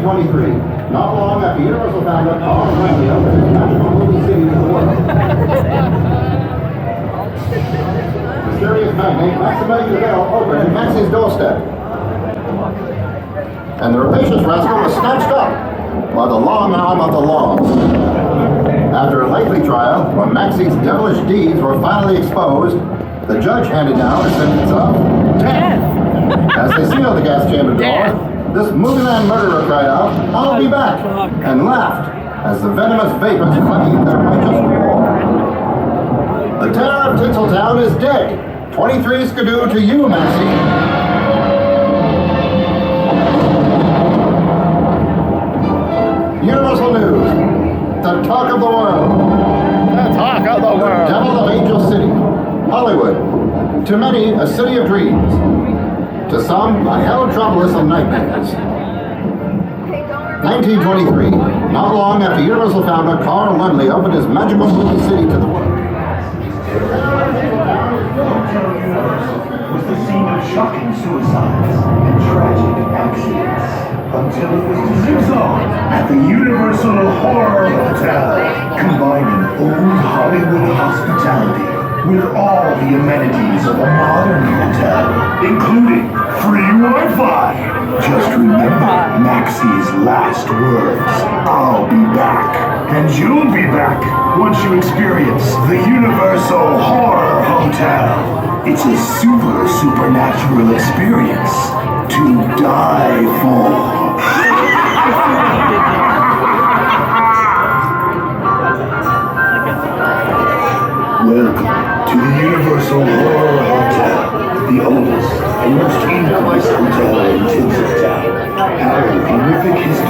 1923, not long after Universal found out Carl Langley opened his magical movie city to the world. Mysterious magnate Maxi Deville opened at Maxi's doorstep. And the rapacious rascal was snatched up by the long arm of the law. After a lengthy trial, when Maxi's devilish deeds were finally exposed, the judge handed down a sentence of death. As they sealed the gas chamber door, this movie man murderer cried out, "I'll be back," and laughed as the venomous vapors claimed their righteous reward. The terror of Tinseltown is dead. 23 skidoo to you, Maxie. Universal News, the talk of the world. The talk of the world. The Devil of Angel City, Hollywood. To many, a city of dreams. To some, a hell-tropolis of nightmares. 1923, not long after Universal founder Carl Langley opened his magical movie city to the world. Was the scene of shocking suicides and tragic accidents until it was dissolved at the Universal Horror Hotel, combining old Hollywood hospitality with all the amenities of a modern hotel, including free Wi-Fi. Just remember Maxie's last words, "I'll be back." And you'll be back once you experience the Universal Horror Hotel. It's a supernatural experience to die for. Welcome to the Universal Horror Hotel, the oldest and most infamous hotel in Tinseltown. Our horrific history